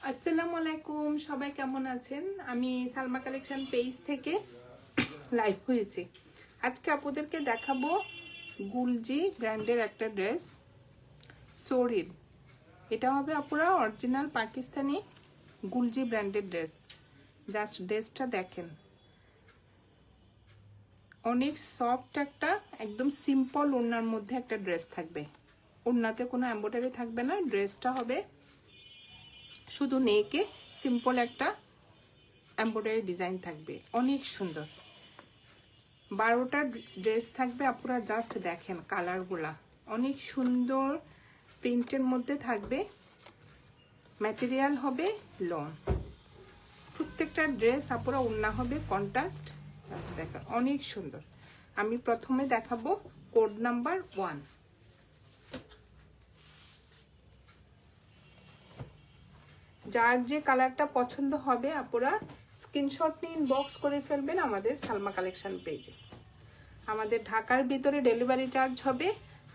আসসালামু আলাইকুম, সবাই কেমন আছেন? আমি সালমা কালেকশন পেজ থেকে লাইভ হয়েছি। আজকে আপনাদেরকে দেখাবো গুলজি ব্র্যান্ডের একটা ড্রেস, শরীর। এটা হবে আপুরা অরিজিনাল পাকিস্তানি গুলজি ব্র্যান্ডের ড্রেস। জাস্ট ড্রেসটা দেখেন, অনেক সফট একটা একদম সিম্পল ওড়নার মধ্যে একটা ড্রেস থাকবে। ওড়নাতে কোনো এমব্রয়ডারি থাকবে না। ড্রেসটা হবে শুধু নেকে সিম্পল একটা এমব্রয়ডারি ডিজাইন থাকবে, অনেক সুন্দর। 12টা ড্রেস থাকবে, আপনারা জাস্ট দেখেন কালারগুলা অনেক সুন্দর প্রিন্টের মধ্যে থাকবে। ম্যাটেরিয়াল হবে লন। প্রত্যেকটা ড্রেস আপনারা ওড়না হবে কন্ট্রাস্ট। দেখেন অনেক সুন্দর। আমি প্রথমে দেখাবো কোড নাম্বার 1। যার যে কালারটা পছন্দ হবে আপনারা স্ক্রিনশট নিয়ে ইনবক্স করে ফেলবেন আমাদের সালমা কালেকশন পেজে। আমাদের ঢাকার ভিতরে ডেলিভারি চার্জ হবে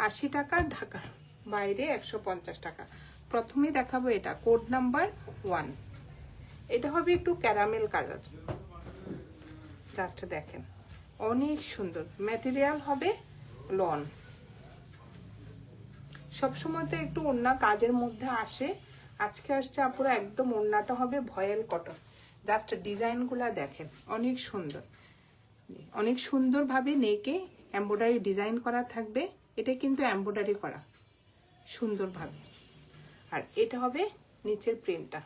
80 টাকা, ঢাকার বাইরে 150 টাকা। প্রথমে দেখাবো এটা কোড নাম্বার 1। এটা হবে একটু ক্যারামেল কালার। জাস্ট দেখেন অনেক সুন্দর। ম্যাটেরিয়াল হবে লন। সবসময় তো একটু ওড়না কাজের মধ্যে আসে, আজকে আসছে আপুরা একদম ওড়নাটা হবে ভয়েল কটন। জাস্ট ডিজাইনগুলা দেখেন অনেক সুন্দর, অনেক সুন্দরভাবে নেকে এমব্রয়ডারি ডিজাইন করা থাকবে। এটা কিন্তু এমব্রয়ডারি করা সুন্দরভাবে। আর এটা হবে নিচের প্রিন্টটা।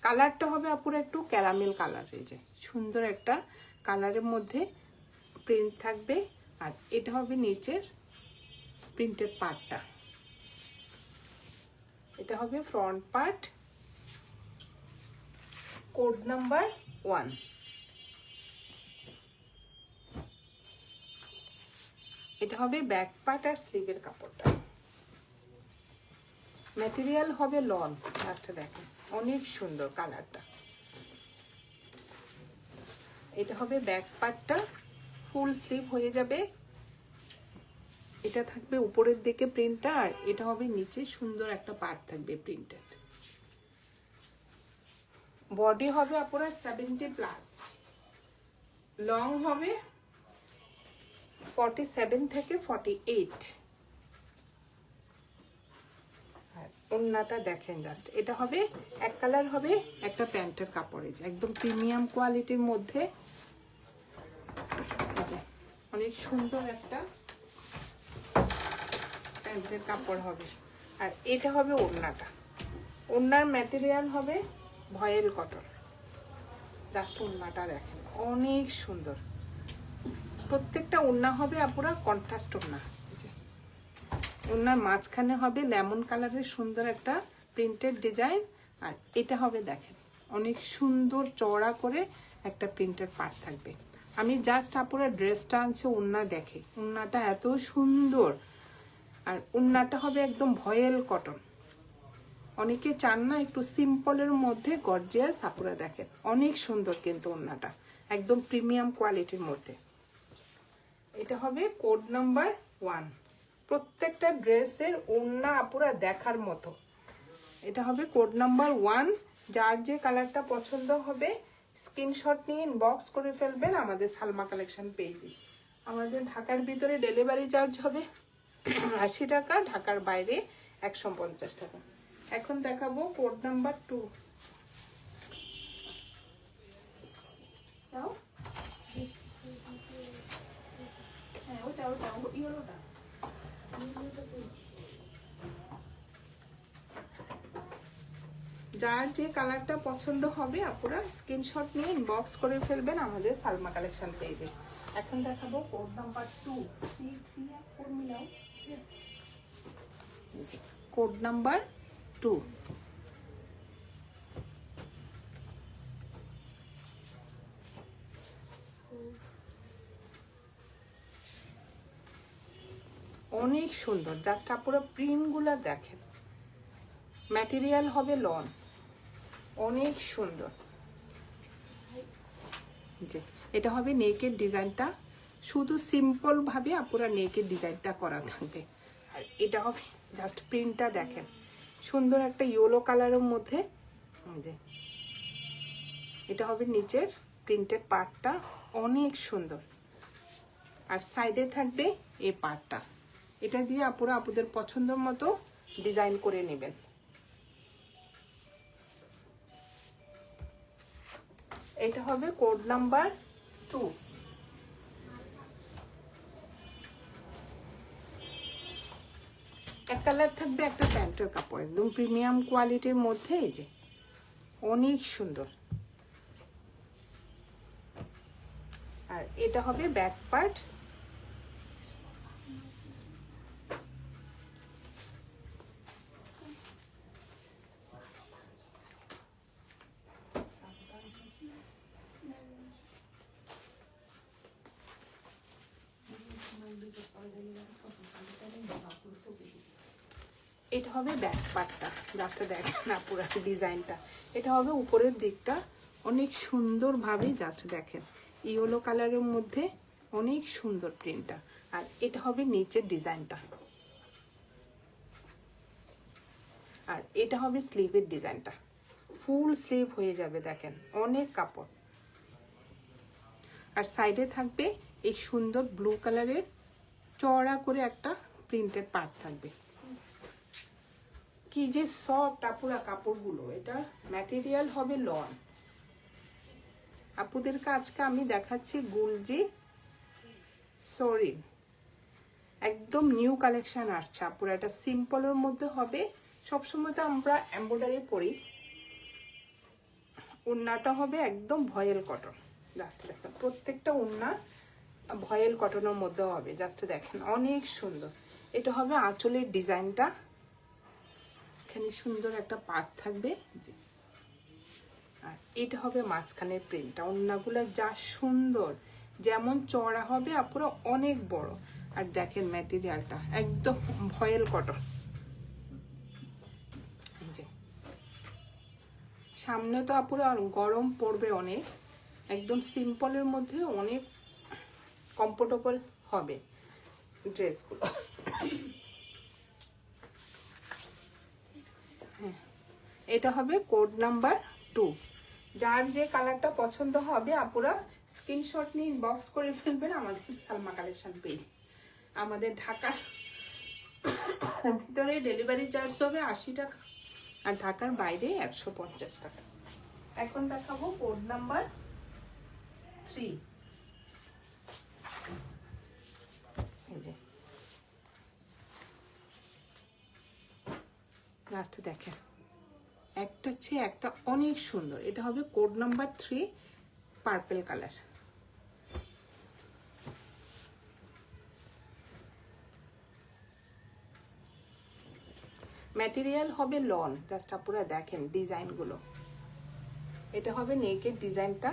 কালারটা হবে আপুরা একটু ক্যারামেল কালার। এই যে সুন্দর একটা কালারের মধ্যে প্রিন্ট থাকবে। আর এটা হবে নিচের প্রিন্টের পার্টটা। এটা হবে ফ্রন্ট পার্ট, কোড নাম্বার 1। এটা হবে ব্যাক পার্ট আর স্লিভের কাপড়টা। ম্যাটেরিয়াল হবে লন। জাস্ট দেখেন অনেক সুন্দর কালারটা। এটা হবে ব্যাক পার্টটা, ফুল স্লিভ হয়ে যাবে। এটা থাকবে উপরের দিকে প্রিন্টটা, আর এটা হবে নিচে সুন্দর একটা পার্ট থাকবে প্রিন্টেড। বডি হবে আপনার 70+, লং হবে 47 থেকে 48। আর ওড়নাটা দেখেন জাস্ট। এটা হবে এক কালার, হবে একটা প্যান্টের কাপড়ে একদম প্রিমিয়াম কোয়ালিটির মধ্যে। অনেক সুন্দর একটা প্যান্টের কাপড় হবে। আর এটা হবে ওড়নাটা। ওড়নার ম্যাটেরিয়াল হবে ভয়েল কটন। জাস্ট ওড়নাটা দেখেন অনেক সুন্দর। প্রত্যেকটা ওড়না হবে আপনারা কন্ট্রাস্ট ওড়না। ওড়নার মাঝখানে হবে লেমন কালারের সুন্দর একটা প্রিন্টেড ডিজাইন। আর এটা হবে দেখেন অনেক সুন্দর চওড়া করে একটা প্রিন্টেড পার্ট থাকবে। আমি জাস্ট আপনারা ড্রেসটা আনছে, ওড়না দেখে ওড়নাটা এত সুন্দর। আর ওড়নাটা হবে একদম ভয়েল কটন। অনেকে চান না একটু সিম্পলের মধ্যে গর্জিয়াস, আপনারা দেখেন অনেক সুন্দর কিন্তু ওড়নাটা একদম প্রিমিয়াম কোয়ালিটির মধ্যে। এটা হবে কোড নাম্বার 1। প্রত্যেকটা ড্রেসের ওড়না আপুরা দেখার মতো। এটা হবে কোড নাম্বার 1। যার যে কালারটা পছন্দ হবে স্ক্রিনশট নিয়ে ইনবক্স করে ফেলবেন আমাদের সালমা কালেকশন পেজে। আমাদের ঢাকার ভিতরে ডেলিভারি চার্জ হবে 80 টাকা, ঢাকার বাইরে 150 টাকা। এখন দেখাবো কোড নাম্বার 2। হ্যাঁ ওটা ওটা ইয়েলোটা। যার যে কালারটা পছন্দ হবে আপনারা স্ক্রিনশট নিয়ে ইনবক্স করে ফেলবেন আমাদের সালমা কালেকশন পেজে। এখন দেখাবো কোড নাম্বার 2। 3 3 আর 4 মিলাও। Code number 2। অনেক সুন্দর। জাস্ট আপনারা প্রিন্টগুলো দেখেন। ম্যাটেরিয়াল হবে লন। অনেক সুন্দর। যে এটা হবে নেকের ডিজাইনটা, শুধু সিম্পল ভাবে আপনারা নেকের ডিজাইনটা করা থাকবে। আর এটা হবে জাস্ট প্রিন্টটা দেখেন সুন্দর একটা ইয়েলো কালারের মধ্যে এই যে এটা হবে নিচের প্রিন্টেড পার্টটা, অনেক সুন্দর। আর সাইডে থাকবে এই পার্টটা, এটা দিয়ে আপুরা আপুদের পছন্দ মতো ডিজাইন করে নেবেন। এটা হবে কোড নাম্বার 2। এক কালার থাকবে, একটা প্যান্টের কাপড়, একদম প্রিমিয়াম কোয়ালিটির মধ্যে, এই যে অনেক সুন্দর। আর এটা হবে ব্যাক পার্ট। এটা হবে ব্যাক পার্টটা, জাস্টটা দেখেন না পুরো ডিজাইনটা। এটা হবে উপরের দিকটা, অনেক সুন্দরভাবে জাস্ট দেখেন ইয়েলো কালারের মধ্যে অনেক সুন্দর প্রিন্টটা। আর এটা হবে নিচের ডিজাইনটা, আর এটা হবে স্লিভের ডিজাইনটা, ফুল স্লিভ হয়ে যাবে, দেখেন অনেক কাপড়। আর সাইডে থাকবে এই সুন্দর ব্লু কালারের চওড়া করে একটা প্রিন্টেড পার্ট থাকবে। কি যে সফট আপুরা কাপড়গুলো, এটা ম্যাটেরিয়াল হবে লন। আপুদেরকে আজকে আমি দেখাচ্ছি গুলজি সরিন, একদম নিউ কালেকশন আসছে আপুরা। এটা সিম্পলের মধ্যে হবে, সবসময় তো আমরা এমব্রয়ডারি পরি। ওড়নাটা হবে একদম ভয়েল কটন, জাস্ট দেখেন প্রত্যেকটা ওড়না ভয়েল কটনের মধ্যে হবে, জাস্ট দেখেন অনেক সুন্দর। এটা হবে আঁচলের ডিজাইনটা, এখানে সুন্দর একটা পার্ট থাকবে। আর এটা হবে মাঝখানের প্রিন্টটা, ওড়নাগুলো যা সুন্দর, যেমন চড়া হবে আপুরা অনেক বড়। আর দেখেন ম্যাটেরিয়ালটা একদম ভয়েল কটন। সামনে তো আপুরা গরম পড়বে অনেক, একদম সিম্পলের মধ্যে অনেক কমফোর্টেবল হবে ড্রেসগুলো। হ্যাঁ, এটা হবে কোড নাম্বার 2। যার যে কালারটা পছন্দ হবে আপুরা স্ক্রিনশট নিয়ে ইনবক্স করে ফেলবেন আমাদের সালমা কালেকশন পেজে। আমাদের ঢাকার ভিতরে ডেলিভারি চার্জ হবে 80 টাকা, আর ঢাকার বাইরে 150 টাকা। এখন দেখাবো কোড নাম্বার 3। এই যে লাস্টে দেখেন একটা চেয়ে একটা অনেক সুন্দর। এটা হবে code number 3, purple colour. Material হবে লন, জাস্ট আপনারা দেখেন ডিজাইনগুলো। এটা হবে নেকের ডিজাইনটা,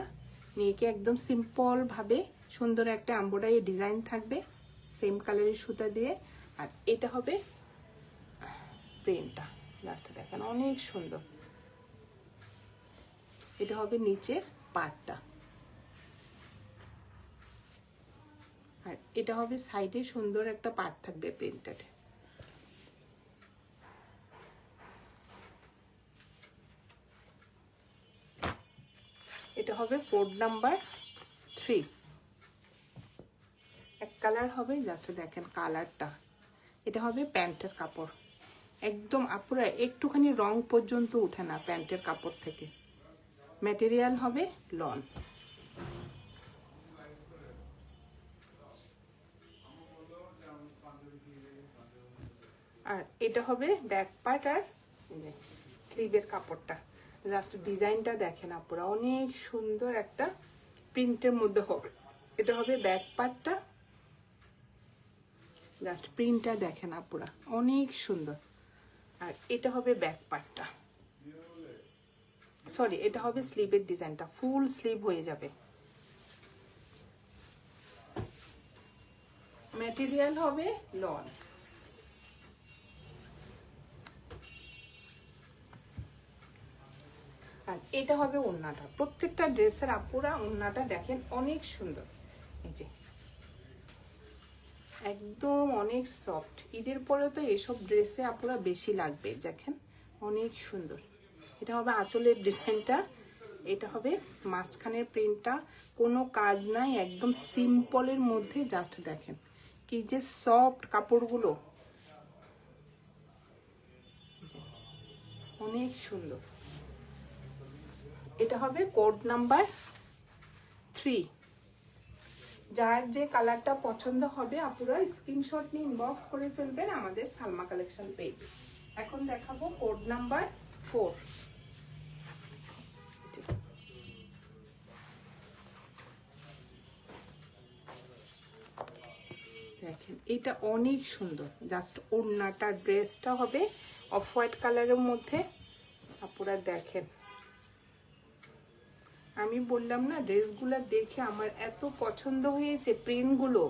নেকে একদম সিম্পল ভাবে সুন্দর একটা এমব্রয়ডারি ডিজাইন থাকবে সেম কালারের সুতা দিয়ে। আর এটা হবে প্রিন্টটা, জাস্ট দেখেন অনেক সুন্দর। এটা হবে নিচের পার্টটা, আর এটা হবে সাইডে সুন্দর একটা পার্ট থাকবে প্রিন্টেড। এটা হবে কোড নাম্বার 3। এক কালার হবে, জাস্ট দেখেন কালারটা। এটা হবে প্যান্টের কাপড়, একদম আপুরা একটুখানি রং পর্যন্ত উঠে না প্যান্টের কাপড় থেকে। ম্যাটেরিয়াল হবে লন। আর এটা হবে ব্যাক পার্ট আর স্লিভের কাপড়টা, জাস্ট ডিজাইনটা দেখেন আপুরা অনেক সুন্দর একটা প্রিন্টের মধ্যে হবে। এটা হবে ব্যাক পার্টটা, জাস্ট প্রিন্টটা দেখেন আপুরা অনেক সুন্দর। আর এটা হবে ব্যাক পার্টটা, সরি এটা হবে স্লিভের ডিজাইনটা, ফুল স্লিভ হয়ে যাবে। ম্যাটেরিয়াল হবে লন। আর এটা হবে ওড়নাটা, প্রত্যেকটা ড্রেসের আপুরা ওড়নাটা দেখেন অনেক সুন্দর। এই যে একদম অনেক সফট, ঈদের পরে তো এসব ড্রেসে আপুরা বেশি লাগবে, দেখেন অনেক সুন্দর। এটা হবে আঁচলের ডিজাইনটা, এটা হবে মাঝখানের প্রিন্টটা, কোনো কাজ নাই, একদম সিম্পলের মধ্যে। জাস্ট দেখেন কি যে সফট কাপড়গুলো, অনেক সুন্দর। এটা হবে কোড নাম্বার 3। যার যে কালারটা পছন্দ হবে আপুরা স্ক্রিনশট নিয়ে ইনবক্স করে ফেলবেন আমাদের সালমা কালেকশন পেজে। এখন দেখাবো কোড নাম্বার 4। দেখেন এটা অনেক সুন্দর, জাস্ট ওড়নাটা ড্রেসটা হবে অফ হোয়াইট কালারের মধ্যে। আপুরা দেখেন, আমি বললাম না ড্রেসগুলো দেখে আমার এত পছন্দ হয়েছে, প্রিন্টগুলো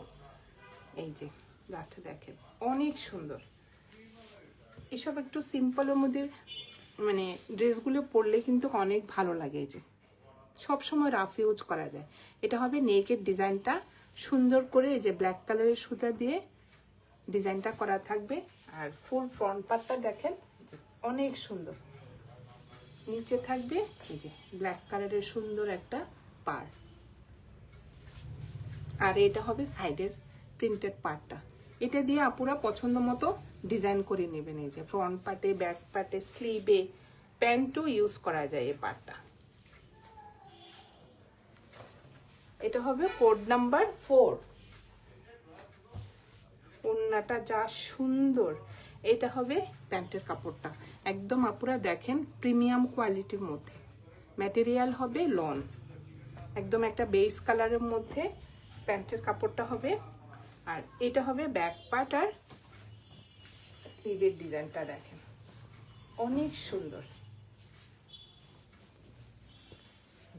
এই যে জাস্ট দেখেন অনেক সুন্দর। এসব একটু সিম্পলের মধ্যে মানে ড্রেসগুলো পরলে কিন্তু অনেক ভালো লাগে, এই যে সবসময় রাফ ইউজ করা যায়। এটা হবে নেকের ডিজাইনটা সুন্দর করে এই যে ব্ল্যাক কালারের সুতা দিয়ে ডিজাইনটা করা থাকবে। আর ফুল ফ্রন্ট পার্টটা দেখেন অনেক সুন্দর, নিচে থাকবে এই যে ব্ল্যাক কালারের সুন্দর একটা পার, আর এটা হবে সাইডের প্রিন্টেড পার্টটা। এটা দিয়ে আপুরা পছন্দ মতো ডিজাইন করে নেবেন। এই যে ফ্রন্ট পার্টে, ব্যাক পার্টে, স্লিভে, প্যান্টও ইউজ করা যায় এই পার্টটা। এটা হবে কোড নাম্বার 4। ওড়নাটা যা সুন্দর, এটা হবে প্যান্টের কাপড়টা, একদম আপুরা দেখেন প্রিমিয়াম কোয়ালিটির মধ্যে। ম্যাটেরিয়াল হবে লন, একদম একটা বেস কালারের মধ্যে প্যান্টের কাপড়টা হবে। আর এটা হবে ব্যাক পার্ট আর স্লিভের ডিজাইনটা দেখেন অনেক সুন্দর।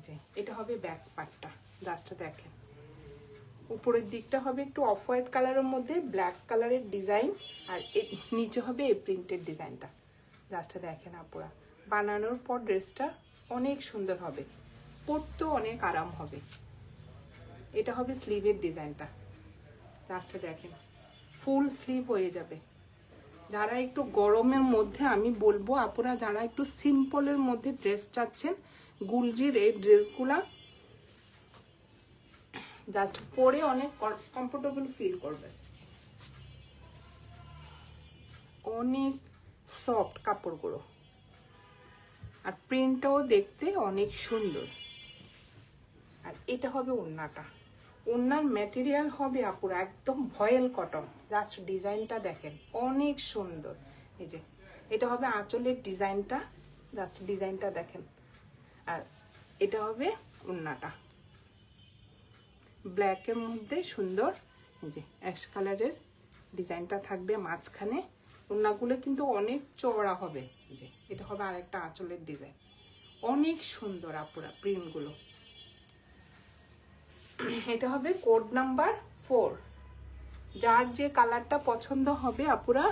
যে এটা হবে ব্যাক পার্টটা, জাস্ট দেখেন উপরের দিকটা হবে একটু অফ হোয়াইট কালারের মধ্যে ব্ল্যাক কালারের ডিজাইন, আর নিচে হবে এই প্রিন্টেড ডিজাইনটা। জাস্ট দেখেন আপুরা, বানানোর পর ড্রেসটা অনেক সুন্দর হবে, পরতেও অনেক আরাম হবে। এটা হবে স্লিভের ডিজাইনটা, জাস্ট দেখেন ফুল স্লিভ হয়ে যাবে। যারা একটু গরমের মধ্যে, আমি বলবো আপুরা যারা একটু সিম্পলের মধ্যে ড্রেস চাচ্ছেন, গুলজির এই ড্রেসগুলা জাস্ট পরে অনেক কমফোর্টেবল ফিল করবে। অনেক সফট কাপড়গুলো, আর প্রিন্টটাও দেখতে অনেক সুন্দর। আর এটা হবে ওড়নাটা, ওড়নার ম্যাটেরিয়াল হবে আপুরা একদম ভয়েল কটন। জাস্ট ডিজাইনটা দেখেন অনেক সুন্দর। এই যে এটা হবে আঁচলের ডিজাইনটা, জাস্ট ডিজাইনটা দেখেন। আর এটা হবে ওড়নাটা ব্ল্যাকের মধ্যে সুন্দর, এই যে অ্যাশ কালারের ডিজাইনটা থাকবে মাঝখানে। ওড়নাগুলো কিন্তু অনেক চওড়া হবে। এই যে এটা হবে আরেকটা আঁচলের ডিজাইন, অনেক সুন্দর আপুরা প্রিন্টগুলো। এটা হবে কোড নাম্বার 4। যার যে কালারটা পছন্দ হবে আপুরা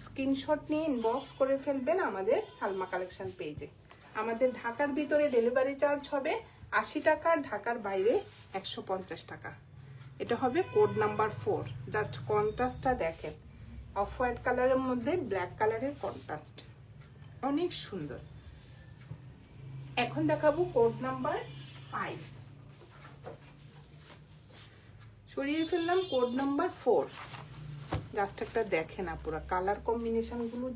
স্ক্রিনশট নিয়ে ইনবক্স করে ফেলবেন আমাদের সালমা কালেকশন পেজে। আমাদের ঢাকার ভিতরে ডেলিভারি চার্জ হবে 80 টাকা, ঢাকার বাইরে 150 টাকা। এটা হবে কোড নাম্বার 4। জাস্ট কন্ট্রাস্টটা দেখেন, অফ হোয়াইট কালারের মধ্যে ব্ল্যাক কালারের কন্ট্রাস্ট, অনেক সুন্দর। এখন দেখাবো কোড নাম্বার 5। সরিয়ে ফেললাম কোড নাম্বার 4। জাস্ট একটা দেখেন আপুরা, কালার কম্বিনেশন গুলো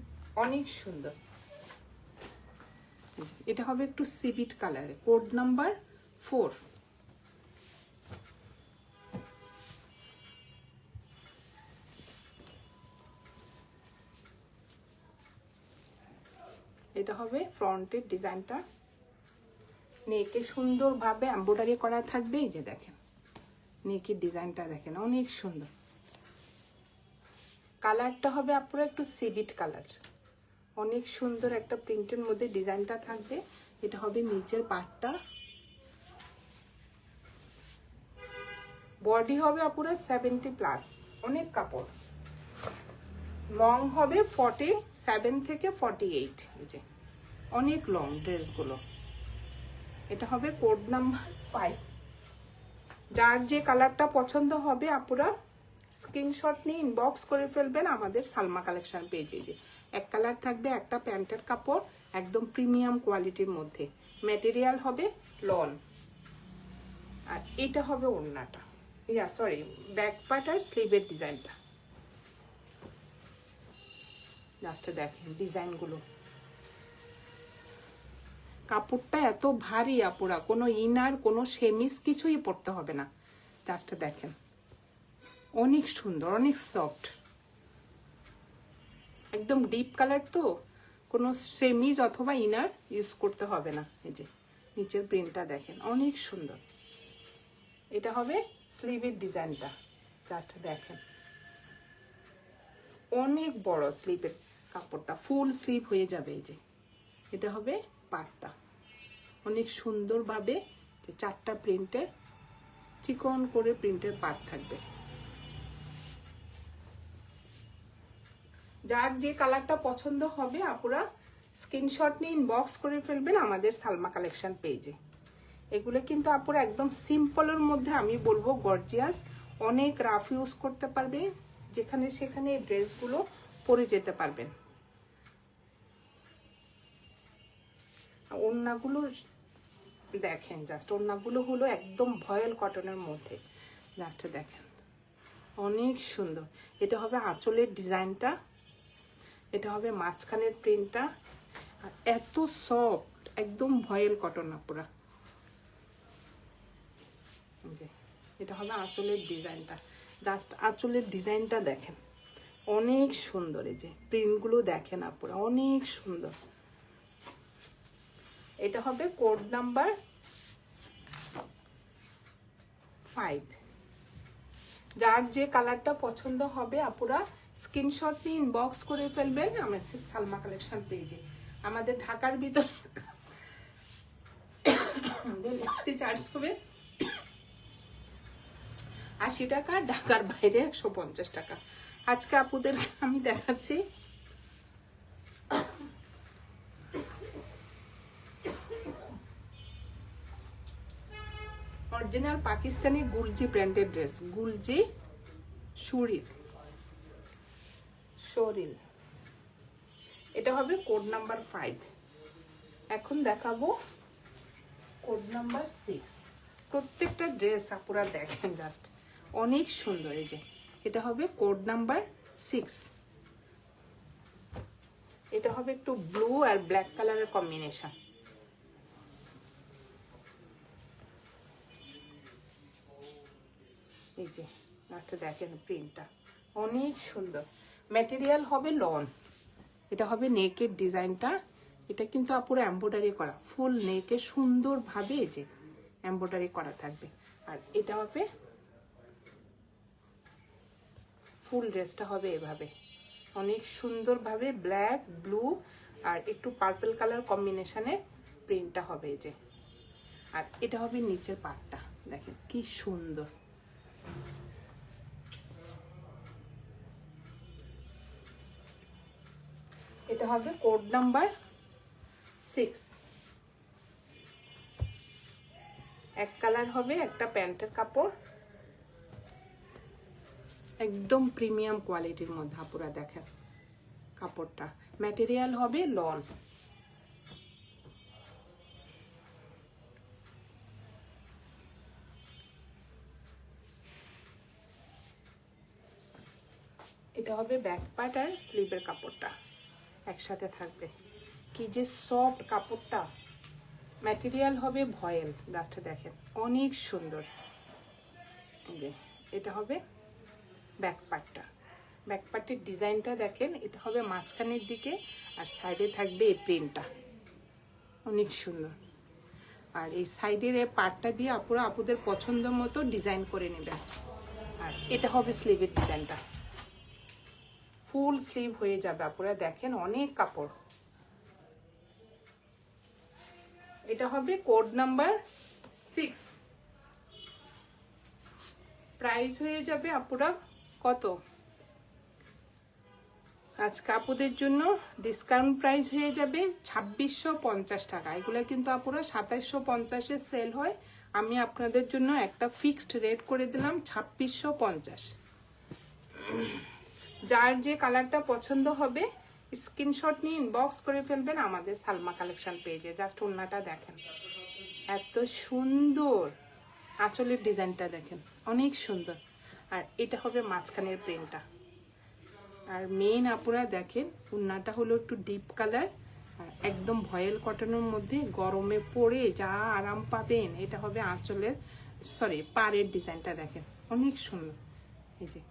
অনেক সুন্দর। এটা হবে একটু সিভিট কালারে, কোড নাম্বার 4। এটা হবে ফ্রন্টের ডিজাইনটা, নেকে সুন্দরভাবে এমব্রয়ডারি করা থাকবে। এই যে দেখেন নেকের ডিজাইনটা দেখেন অনেক সুন্দর। কালারটা হবে আপনারা একটু সিভিট কালার, অনেক সুন্দর একটা প্রিন্টের মধ্যে ডিজাইনটা থাকবে। এটা হবে নিচের পার্টটা, বডি হবে আপনারা 70+, অনেক কাপড়। লং হবে 47 থেকে 48, এই যে অনেক লং ড্রেসগুলো। এটা হবে কোড নাম্বার 5। যার যে কালারটা পছন্দ হবে আপুরা স্ক্রিনশট নিয়ে ইনবক্স করে ফেলবেন আমাদের সালমা কালেকশন পেজে। যে এক কালার থাকবে, একটা প্যান্টের কাপড়, একদম প্রিমিয়াম কোয়ালিটির মধ্যে, ম্যাটেরিয়াল হবে লন। আর এটা হবে ওড়নাটা, সরি ব্যাক পার্ট আর স্লিভের ডিজাইনটা। জাস্ট দেখেন ডিজাইনগুলো, কাপড়টা এত ভারী আপুরা, কোনো ইনার কোনো সেমিস কিছুই পরতে হবে না। জাস্ট দেখেন অনেক সুন্দর, অনেক সফট, একদম ডিপ কালার, তো কোনো সেমিজ অথবা ইনার ইউজ করতে হবে না। এই যে নিচের প্রিন্টটা দেখেন অনেক সুন্দর। এটা হবে স্লিভের ডিজাইনটা, জাস্ট দেখেন অনেক বড় স্লিভের কাপড়টা, ফুল স্লিভ হয়ে যাবে। এই যে এটা হবে পাটটা, অনেক সুন্দরভাবে যে 4টা প্রিন্টের চিকন করে প্রিন্টের পাট থাকবে। যার যে কালারটা পছন্দ হবে আপুরা স্ক্রিনশট নিয়ে ইনবক্স করে ফেলবেন আমাদের সালমা কালেকশন পেজে। এগুলো কিন্তু আপুরা একদম সিম্পলের মধ্যে, আমি বলবো গর্জিয়াস, অনেক রাফ ইউজ করতে পারবে, যেখানে সেখানে এই ড্রেসগুলো পরে যেতে পারবেন। ওড়নাগুলো দেখেন, জাস্ট ওড়নাগুলো হলো একদম ভয়েল কটনের মধ্যে, জাস্ট দেখেন অনেক সুন্দর। এটা হবে আঁচলের ডিজাইনটা, এটা হবে মাঝখানের প্রিন্টটা, আর এত সফট, একদম ভয়েল কটন পুরা। যে এটা হবে আঁচলের ডিজাইনটা, জাস্ট আঁচলের ডিজাইনটা দেখেন অনেক সুন্দর। এই যে প্রিন্টগুলো দেখেন আপুরা অনেক সুন্দর। এটা হবে কোড নাম্বার 5। যার যে কালারটা পছন্দ হবে আপুরা স্ক্রিনশট নিয়ে ইনবক্স করে ফেলবেন আমাদের সালমা কালেকশন পেজে। আমাদের ঢাকার ভিতর ডেলিভারি চার্জ হবে 80 টাকা, ঢাকার বাইরে 150 টাকা। আজকে আপুদের আমি দেখাচ্ছি অরিজিনাল পাকিস্তানি গুলজি ব্র্যান্ডের ড্রেস, গুলজি শরীর। এটা হবে কোড নাম্বার 5। এখন দেখাবো কোড নাম্বার 6। প্রত্যেকটা ড্রেস আপুরা দেখেন জাস্ট অনেক সুন্দর। এই যে এটা হবে কোড নাম্বার 6। এটা হবে একটু ব্লু আর ব্ল্যাক কালারের কম্বিনেশন। এই যে লাস্টে দেখেন প্রিন্টটা অনেক সুন্দর, ম্যাটেরিয়াল হবে লন। এটা হবে নেকের ডিজাইনটা, এটা কিন্তু আপুরো এমব্রয়ডারি করা, ফুল নেকে সুন্দরভাবে এই যে এমব্রয়ডারি করা থাকবে। আর এটা হবে ফুল ড্রেসটা হবে এভাবে অনেক সুন্দরভাবে ব্ল্যাক ব্লু আর একটু পার্পল কালার কম্বিনেশনের প্রিন্টটা হবে এই যে। আর এটা হবে নিচের পাটটা, দেখেন কি সুন্দর। এটা হবে কোড নাম্বার 6। এক কালার হবে, একটা প্যান্টের কাপড়, একদম প্রিমিয়াম কোয়ালিটির মধ্যে আপুরা দেখেন কাপড়টা, ম্যাটেরিয়াল হবে লন। এটা হবে ব্যাক পার্ট আর স্লিভের কাপড়টা একসাথে থাকবে, কি যে সফট কাপড়টা, ম্যাটেরিয়াল হবে ভয়েল, লাস্টে দেখেন অনেক সুন্দর। এই যে এটা হবে ব্যাক পার্টটা, ব্যাক পার্টের ডিজাইনটা দেখেন, এটা হবে মাঝখানের দিকে আর সাইডে থাকবে এই প্রিন্টটা অনেক সুন্দর। আর এই সাইডের এই পার্টটা দিয়ে আপুরা আপুদের পছন্দ মতো ডিজাইন করে নেবেন। আর এটা হবে স্লিভের ডিজাইনটা, ফুল স্লিভ হয়ে যাবে আপুরা দেখেন অনেক কাপড়। এটা হবে কোড নাম্বার 6। প্রাইস হয়ে যাবে আপুরা কত, আজকে আপুদের জন্য ডিসকাউন্ট প্রাইস হয়ে যাবে 2650 টাকা। এগুলো কিন্তু আপুরা 2750-এ সেল হয়, আমি আপনাদের জন্য একটা ফিক্সড রেট করে দিলাম 2650। যার যে কালারটা পছন্দ হবে স্ক্রিনশট নিয়ে ইনবক্স করে ফেলবেন আমাদের সালমা কালেকশন পেজে। জাস্ট ওড়নাটা দেখেন, এত সুন্দর। আঁচলের ডিজাইনটা দেখেন, অনেক সুন্দর। আর এটা হবে মাঝখানের প্রিন্টটা। আর মেইন আপুরা দেখেন, ওড়নাটা হলো একটু ডিপ কালার, আর একদম ভয়েল কটনের মধ্যে গরমে পরে যা আরাম পাবেন। এটা হবে আঁচলের পাড়ের ডিজাইনটা দেখেন, অনেক সুন্দর। এই যে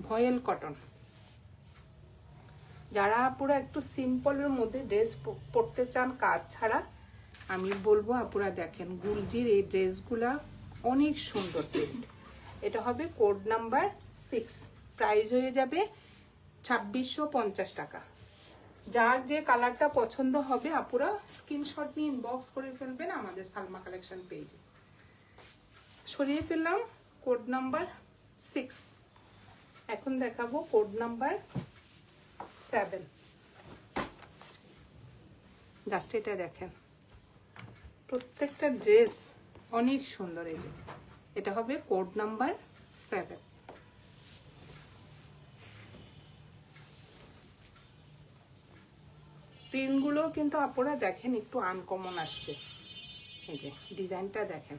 ভয়েল কটন। যারা আপুরা একটু সিম্পলের মধ্যে ড্রেস পরতে চান কাজ ছাড়া, আমি বলবো আপুরা দেখেন গুলজির এই ড্রেসগুলা অনেক সুন্দর প্রিন্ট। এটা হবে কোড নাম্বার 6, প্রাইস হয়ে যাবে 2650 টাকা। যার যে কালারটা পছন্দ হবে আপুরা স্ক্রিনশট নিয়ে ইনবক্স করে ফেলবেন আমাদের সালমা কালেকশন পেজে। সরিয়ে ফেললাম কোড নাম্বার 6। এখন দেখাবো কোড নাম্বার 7। জাস্ট এটা দেখেন, প্রত্যেকটা ড্রেস অনেক সুন্দর। এই যে এটা হবে কোড নাম্বার 7। প্রিন্টগুলো কিন্তু আপনারা দেখেন একটু আনকমন আসছে। এই যে ডিজাইনটা দেখেন,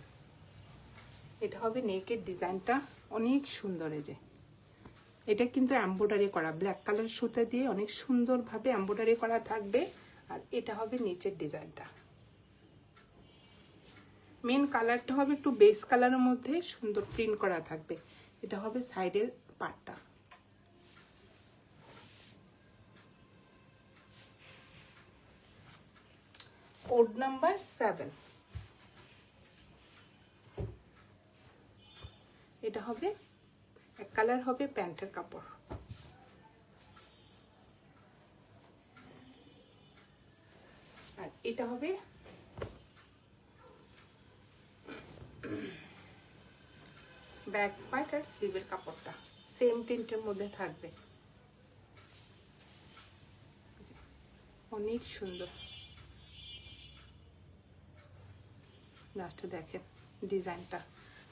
এটা হবে নেকের ডিজাইনটা অনেক সুন্দর। এই যে এটা কিন্তু এমব্রয়ডারি করা, ব্ল্যাক কালার সুতা দিয়ে অনেক সুন্দরভাবে এমব্রয়ডারি করা থাকবে। আর এটা হবে নিচের ডিজাইনটা। মেন কালারটা হবে একটু বেস কালারের মধ্যে সুন্দর প্রিন্ট করা থাকবে। এটা হবে সাইডের পার্টটা। Code number 7। এটা হবে এক কালার হবে প্যান্টের কাপড়। আর এটা হবে ব্যাক পার্ট আর স্লিভের কাপড়টা সেম প্রিন্টের মধ্যে থাকবে। অনেক সুন্দর। লাস্টে দেখেন ডিজাইনটা।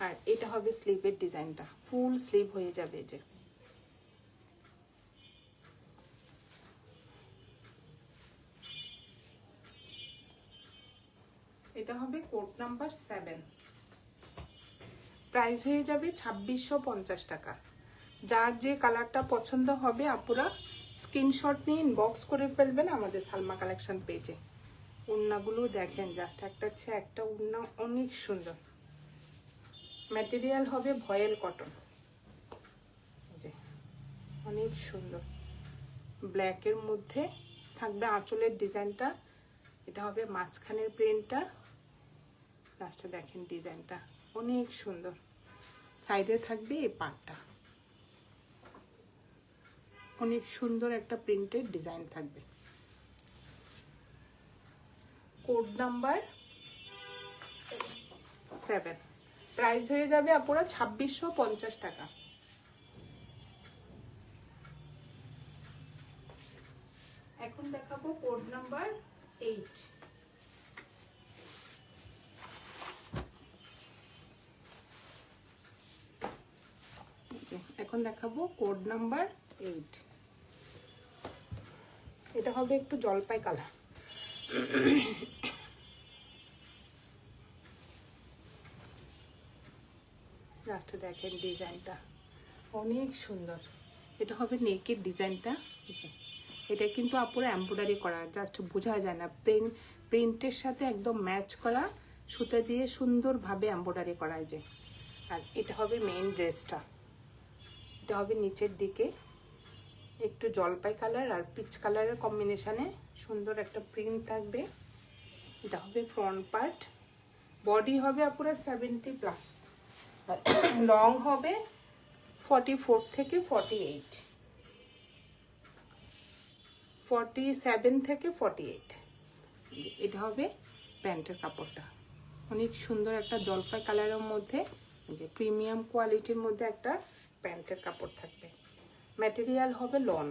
আর এটা হবে স্লিভের ডিজাইনটা, ফুল স্লিভ হয়ে যাবে। যে এটা হবে কোড নাম্বার 7, প্রাইস হয়ে যাবে 2650 টাকা। যার যে কালারটা পছন্দ হবে আপুরা স্ক্রিনশট নিয়ে ইনবক্স করে ফেলবেন আমাদের সালমা কালেকশন পেজে। ওড়নাগুলো দেখেন, জাস্ট একটা চেয়ে একটা ওড়না অনেক সুন্দর। ম্যাটেরিয়াল হবে ভয়েল কটন। যে অনেক সুন্দর, ব্ল্যাকের মধ্যে থাকবে আঁচলের ডিজাইনটা। এটা হবে মাঝখানের প্রিন্টটা। লাস্টে দেখেন ডিজাইনটা অনেক সুন্দর। সাইডে থাকবে এই পাটটা, অনেক সুন্দর একটা প্রিন্টের ডিজাইন থাকবে। কোড নাম্বার 7, প্রাইস হয়ে যাবে আপুরা 2650 টাকা। এখন দেখাবো কোড নাম্বার 8। এখন দেখাবো কোড নাম্বার 8। এটা হবে একটু জলপাই কালার। লাস্টে দেখেন ডিজাইনটা অনেক সুন্দর। এটা হবে নেকের ডিজাইনটা। এটা কিন্তু আপুরা এমব্রয়ডারি করা, জাস্ট বোঝা যায় না। প্রিন্টের সাথে একদম ম্যাচ করা সুতা দিয়ে সুন্দরভাবে এমব্রয়ডারি করা যায়। আর এটা হবে মেইন ড্রেসটা। এটা হবে নিচের দিকে একটু জলপাই কালার আর পিচ কালারের কম্বিনেশনে সুন্দর একটা প্রিন্ট থাকবে। এটা হবে ফ্রন্ট পার্ট। বডি হবে আপুরা 70+, আর লং হবে 44 থেকে 48, 47 থেকে 48। এটা হবে প্যান্টের কাপড়টা, অনেক সুন্দর একটা জলপাই কালারের মধ্যে যে প্রিমিয়াম কোয়ালিটির মধ্যে একটা প্যান্টের কাপড় থাকবে। ম্যাটেরিয়াল হবে লন।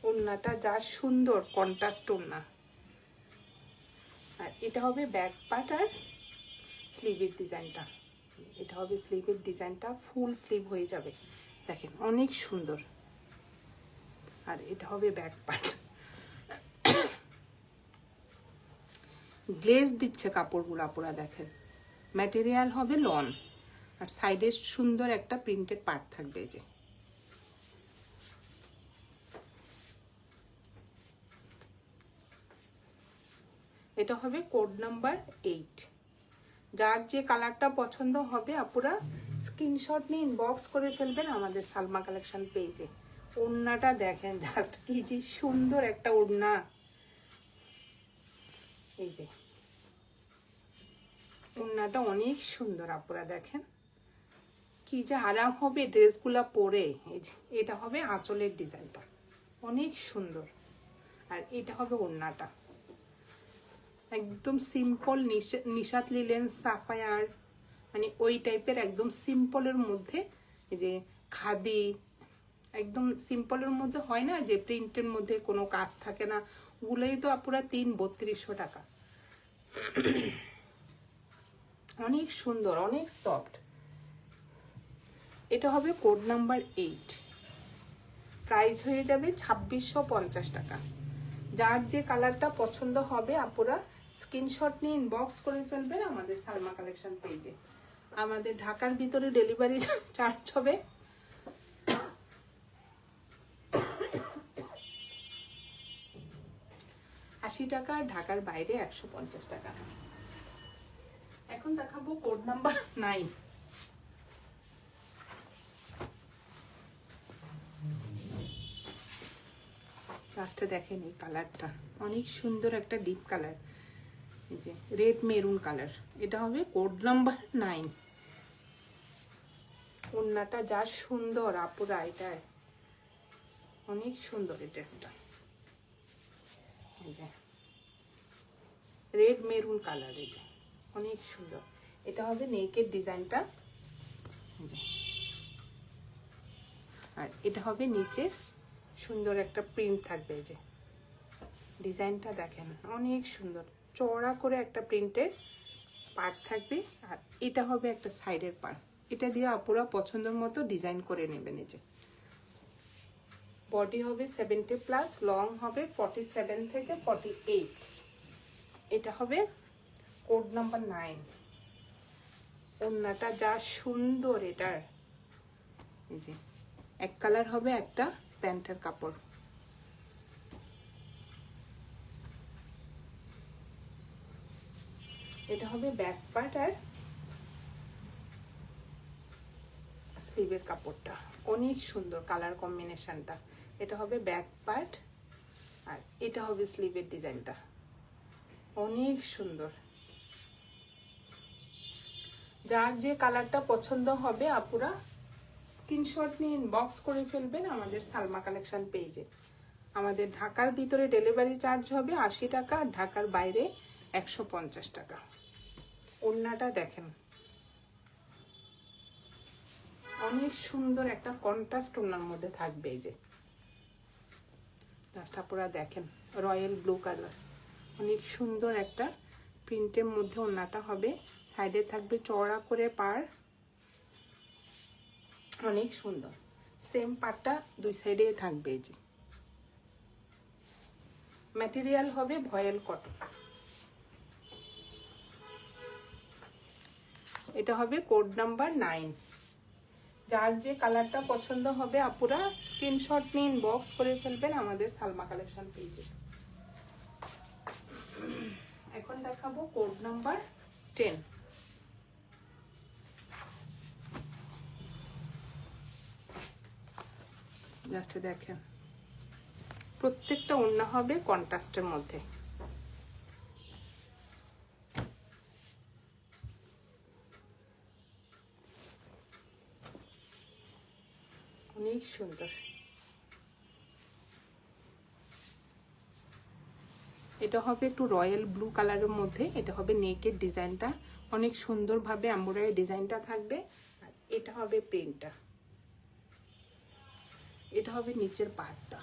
ওড়নাটা যা সুন্দর কন্ট্রাস্ট ওড়না। আর এটা হবে ব্যাক পার্ট আর স্লিভের ডিজাইনটা। এটা হবে স্লিভের ডিজাইনটা, ফুল স্লিভ হয়ে যাবে, দেখেন অনেক সুন্দর। আর এটা হবে ব্যাক পার্ট, গ্লেজ দিচ্ছে কাপড়গুলো আপুরা, দেখেন ম্যাটেরিয়াল হবে লন, আর সাইডে সুন্দর একটা প্রিন্টেড পার্ট থাকবে। এই যে এটা হবে কোড নাম্বার 8। যার যে কালারটা পছন্দ হবে আপুরা স্ক্রিনশট নিয়ে ইনবক্স করে ফেলবেন আমাদের সালমা কালেকশন পেজে। ওড়নাটা দেখেন জাস্ট কি যে সুন্দর একটা ওড়না। এই যে ওড়নাটা অনেক সুন্দর আপুরা, দেখেন কি যে আরাম হবে ড্রেসগুলো পরে। এই যে এটা হবে আঁচলের ডিজাইনটা, অনেক সুন্দর। আর এটা হবে ওড়নাটা, একদম সিম্পল নিশাত লিলেন সাফায়ার, মানে ওই টাইপের একদম সিম্পলের মধ্যে। এই যে খাদি একদম সিম্পলের মধ্যে হয় না যে প্রিন্টের মধ্যে কোনো কাজ থাকে না, ওগুলোই তো আপুরা 3-3200 টাকা। অনেক সুন্দর, অনেক সফট। এটা হবে কোড নাম্বার 8, প্রাইস হয়ে যাবে 2650 টাকা। যার যে কালারটা পছন্দ হবে আপুরা স্ক্রিনশট নিয়ে ইনবক্স করে ফেলবেন আমাদের সালমা কালেকশন পেজে। আমাদের ঢাকার ভিতরে ডেলিভারি চার্জ হবে 80 টাকা, ঢাকার বাইরে 150 টাকা। এখন দেখাবো কোড নাম্বার 9। লাস্টে দেখেন এই কালারটা অনেক সুন্দর, একটা ডিপ কালার, এই যে রেড মেরুন কালার। এটা হবে কোড নাম্বার 9। ওড়নাটা যা সুন্দর আপুরা, এটা অনেক সুন্দর এই ড্রেসটা। এই যে রেড মেরুন কালার, এই যে অনেক সুন্দর। এটা হবে নেকের ডিজাইনটা, আর এটা হবে নিচে সুন্দর একটা প্রিন্ট থাকবে। এই যে ডিজাইনটা দেখেন অনেক সুন্দর, চওড়া করে একটা প্রিন্টের পার্ট থাকবে। আর এটা হবে একটা সাইডের পার্ট, এটা দিয়ে আপুরা পছন্দের মতো ডিজাইন করে নেবেন। এই যে বডি হবে 70+, লং হবে 47 থেকে 48। এটা হবে কোড নাম্বার 9। ওড়নাটা যা সুন্দর এটার, এই যে এক কালার হবে একটা প্যান্টের কাপড়। এটা হবে ব্যাক পার্ট আর স্লিভের কাপড়টা, অনেক সুন্দর কালার কম্বিনেশনটা। এটা হবে ব্যাক পার্ট, আর এটা হবে স্লিভের ডিজাইনটা, অনেক সুন্দর। যার যে কালারটা পছন্দ হবে আপুরা স্ক্রিনশট নিয়ে ইনবক্স করে ফেলবেন আমাদের সালমা কালেকশন পেজে। আমাদের ঢাকার ভিতরে ডেলিভারি চার্জ হবে 80 টাকা, আর ঢাকার বাইরে 150 টাকা। ওড়নাটা দেখেন অনেক সুন্দর একটা কন্ট্রাস্ট ওড়নার মধ্যে থাকবে। এই যে আপুরা দেখেন রয়্যাল ব্লু কালার, অনেক সুন্দর একটা প্রিন্টের মধ্যে ওড়নাটা হবে। সাইডে থাকবে চওড়া করে পাড়, অনেক সুন্দর। সেম পাড়টা দুই সাইডে থাকবে। এই যে ম্যাটেরিয়াল হবে ভয়েল কটন। এটা হবে কোড নাম্বার 9। যার যে কালারটা পছন্দ হবে আপুরা স্ক্রিনশট নিয়ে ইনবক্স করে ফেলবেন আমাদের সালমা কালেকশন পেজে। এখন দেখাবো কোড নাম্বার 10। জাস্ট দেখেন প্রত্যেকটা ওড়না হবে কন্ট্রাস্টের মধ্যে, অনেক সুন্দর। এটা হবে একটু রয়্যাল ব্লু কালারের মধ্যে। এটা হবে নেকের ডিজাইনটা, অনেক সুন্দরভাবে এমব্রয়ডারি ডিজাইনটা থাকবে। আর এটা হবে প্রিন্টটা, এটা হবে নিচের পার্টটা।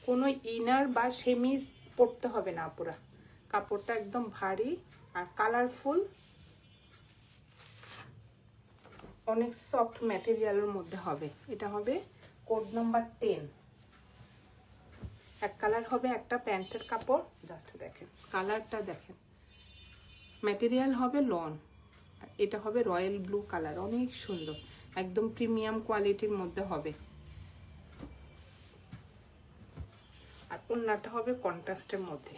কোনো ইনার বা সেমিস পরতে হবে না পুরা, কাপড়টা একদম ভারী আর কালারফুল, অনেক সফট ম্যাটেরিয়ালের মধ্যে হবে। এটা হবে কোড নাম্বার 10। এক কালার হবে, একটা প্যান্টের কাপড়। জাস্ট দেখেন কালারটা, দেখেন ম্যাটেরিয়াল হবে লন। এটা হবে রয়্যাল ব্লু কালার, অনেক সুন্দর, একদম প্রিমিয়াম কোয়ালিটির মধ্যে হবে। আর ওড়নাটা হবে কন্ট্রাস্টের মধ্যে।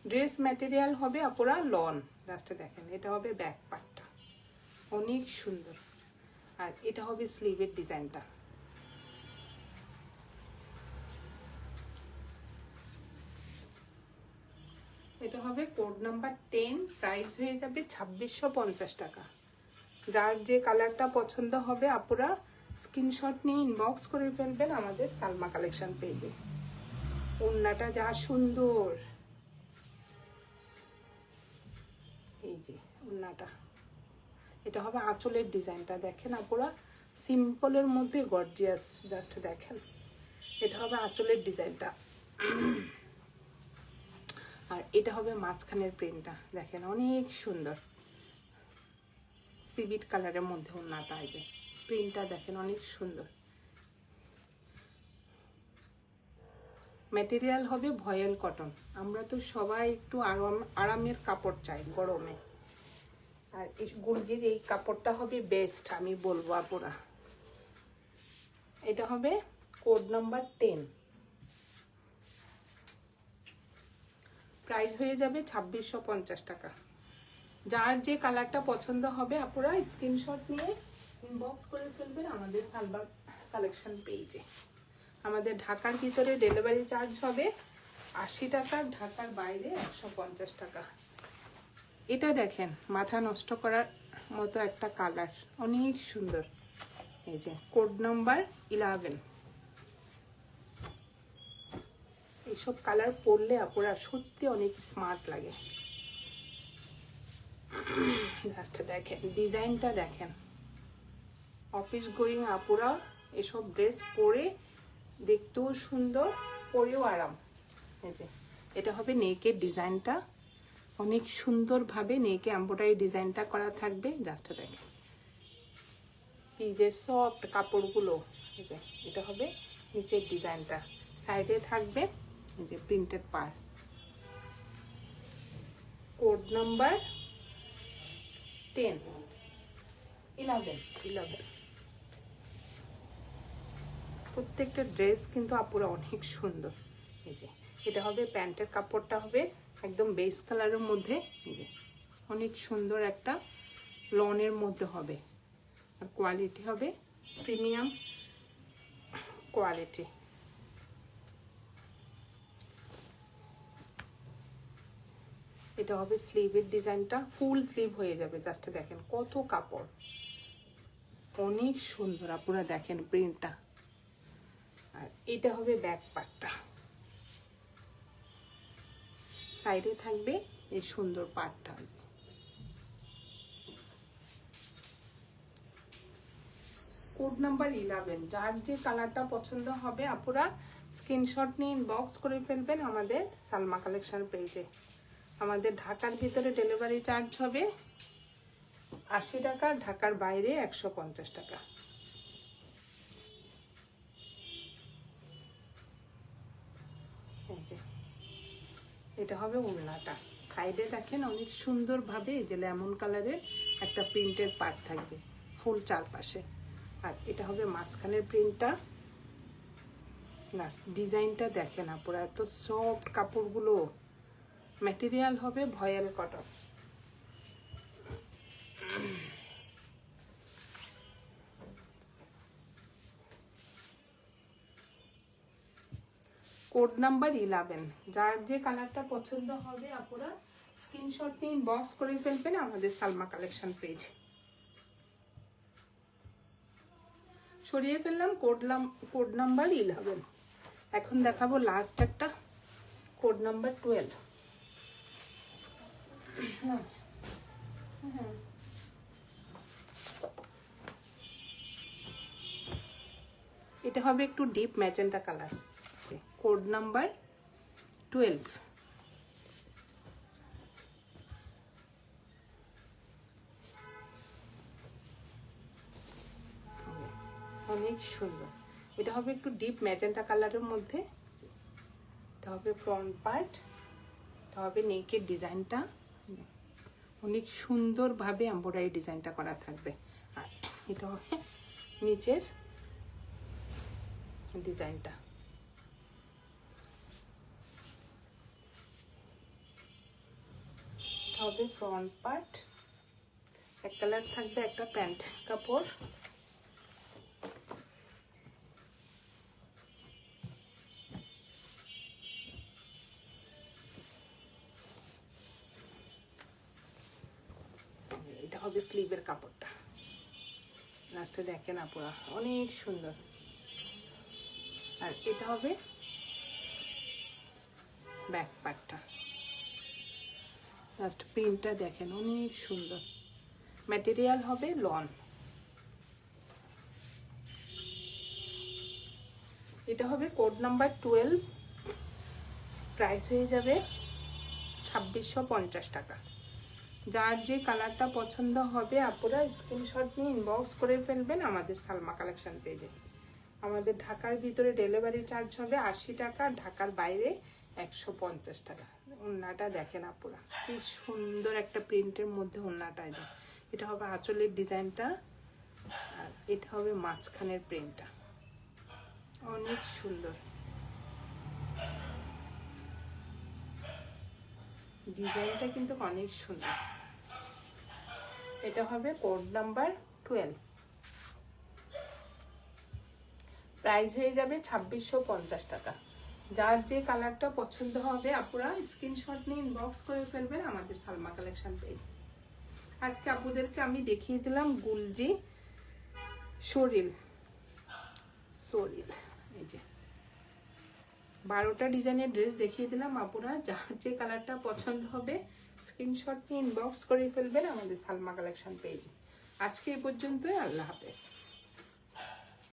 ড্রেস ম্যাটেরিয়াল হবে আপুরা লন। জাস্ট দেখেন এটা হবে ব্যাক পার্টটা, অনেক সুন্দর। আর এটা হবে স্লিভের ডিজাইনটা। এটা হবে কোড নাম্বার 10, প্রাইস হয়ে যাবে 2650 টাকা। যার যে কালারটা পছন্দ হবে আপুরা স্ক্রিনশট নিয়ে ইনবক্স করে ফেলবেন আমাদের সালমা কালেকশন পেজে। ওড়নাটা যা সুন্দর, এই যে ওড়নাটা। এটা হবে আঁচলের ডিজাইনটা, দেখেন আপুরা সিম্পলের মধ্যে গর্জিয়াস। জাস্ট দেখেন এটা হবে আঁচলের ডিজাইনটা। আর এটা হবে মাঝখানের প্রিন্টটা, দেখেন অনেক সুন্দর সিভিট কালারের মধ্যে ওড়নাটা। এই যে প্রিন্টটা দেখেন অনেক সুন্দর। ম্যাটেরিয়াল হবে ভয়েল কটন। আমরা তো সবাই একটু আরামের কাপড় চাই গরমে, আর এই গর্জির এই কাপড়টা হবে বেস্ট আমি বলবো আপুরা। এটা হবে কোড নাম্বার 10, প্রাইস হয়ে যাবে 2650 টাকা। যার যে কালারটা পছন্দ হবে আপুরা স্ক্রিনশট নিয়ে ইনবক্স করে ফেলবেন আমাদের সালমা কালেকশন পেজে। আমাদের ঢাকার ভিতরে ডেলিভারি চার্জ হবে 80 টাকা, ঢাকার বাইরে 150 টাকা। এটা দেখেন মাথা নষ্ট করার মতো একটা কালার, অনেক সুন্দর। এই যে কোড নাম্বার 11। এইসব কালার পরলে আপুরা সত্যি অনেক স্মার্ট লাগে। জাস্ট দেখেন ডিজাইনটা, দেখেন অফিস গোয়িং আপুরা এসব ড্রেস পরে দেখতেও সুন্দর, পরেও আরাম। এই যে এটা হবে নেকের ডিজাইনটা, অনেক সুন্দরভাবে নেকে এমব্রয়ডারি ডিজাইনটা করা থাকবে। জাস্ট দেখেন কি যে সফট কাপড়গুলো। এই যে এটা হবে নিচের ডিজাইনটা, সাইডে থাকবে এই যে প্রিন্টেড পার। Code number 11। প্রত্যেকটা ড্রেস কিন্তু আপুরা অনেক সুন্দর। এই যে এটা হবে প্যান্টের কাপড়টা হবে একদম বেস কালারের মধ্যে। এই যে অনেক সুন্দর একটা লনের মধ্যে হবে, আর কোয়ালিটি হবে প্রিমিয়াম কোয়ালিটি। এটা হবে স্লিভের ডিজাইনটা, ফুল স্লিভ হয়ে যাবে। জাস্ট দেখেন কত কাপড়, অনেক সুন্দর আপুরা দেখেন প্রিন্টটা। আর এটা হবে ব্যাক পার্টটা, সাইডে থাকবে এই সুন্দর পার্টটা। Code number 11। যার যে কালারটা পছন্দ হবে আপুরা স্ক্রিনশট নিয়ে ইনবক্স করে ফেলবেন আমাদের সালমা কালেকশন পেজে। আমাদের ঢাকার ভিতরে ডেলিভারি চার্জ হবে 80 টাকা, ঢাকার বাইরে 150 টাকা। এটা হবে ওড়নাটা, সাইডে দেখেন অনেক সুন্দরভাবে এই যে লেমন কালারের একটা প্রিন্টের পার্ট থাকবে ফুল চারপাশে। আর এটা হবে মাঝখানের প্রিন্টটা। ডিজাইনটা দেখেন আপুরা, এত সফট কাপড়গুলো। ম্যাটেরিয়াল হবে ভয়েল কটন। Code number 11। যার যে কালারটা পছন্দ হবে আপুরা স্ক্রিনশট নিয়ে ইনবক্স করে ফেলবেন আমাদের সালমা কালেকশন পেজ। সরিয়ে ফেললাম কোড নাম্বার 11। এখন দেখাবো লাস্ট একটা কোড নাম্বার 12। এটা হবে একটু deep magenta colour, code number 12। অনেক সুন্দর। এটা হবে একটু ডিপ ম্যাজেন্টা কালারের মধ্যে। এটা হবে ফ্রন্ট পার্ট, এটা হবে নেকের ডিজাইনটা, অনেক সুন্দরভাবে এমব্রয়ডারি ডিজাইনটা করা থাকবে। আর এটা হবে নিচের ডিজাইনটা। এটা হবে ফ্রন্ট পার্ট, এক কালার থাকবে, একটা প্যান্ট কাপড়। এটা হবে স্লিভের কাপড়টা, লাস্টে দেখেন আপনারা অনেক সুন্দর। আর এটা হবে ব্যাক পার্টটা, লাস্ট প্রিন্টটা দেখেন অনেক সুন্দর। ম্যাটেরিয়াল হবে লন। এটা হবে কোড নাম্বার 12, প্রাইস হয়ে যাবে 2650 টাকা। যার যে কালারটা পছন্দ হবে আপনারা স্ক্রিনশট নিয়ে ইনবক্স করে ফেলবেন আমাদের সালমা কালেকশন পেজে। আমাদের ঢাকার ভিতরে ডেলিভারি চার্জ হবে 80 টাকা, ঢাকার বাইরে 150 টাকা। ওড়নাটা দেখেন আপনারা কি সুন্দর একটা প্রিন্টের মধ্যে ওড়নাটা। এটা হবে আঁচলের ডিজাইনটা, আর এটা হবে মাঝখানের প্রিন্টটা, অনেক সুন্দর। ডিজাইনটা কিন্তু অনেক সুন্দর। এটা হবে কোড নাম্বার 12, প্রাইস হয়ে যাবে 2650 টাকা। যার যে কালারটা পছন্দ হবে আপনারা স্ক্রিনশট নিয়ে ইনবক্স করে ফেলবেন আমাদের সালমা কালেকশন পেজ। আজকে আপুদেরকে আমি দেখিয়ে দিলাম গুলজি শরীর, এই যে 12টা ডিজাইনের ড্রেস দেখিয়ে দিলাম। আপনারা যার যে কালারটা পছন্দ হবে স্ক্রিনশট নিয়ে ইনবক্স করে ফেলবেন আমাদের সালমা কালেকশন পেজ। আজকে এই পর্যন্তই, আল্লাহ হাফেজ।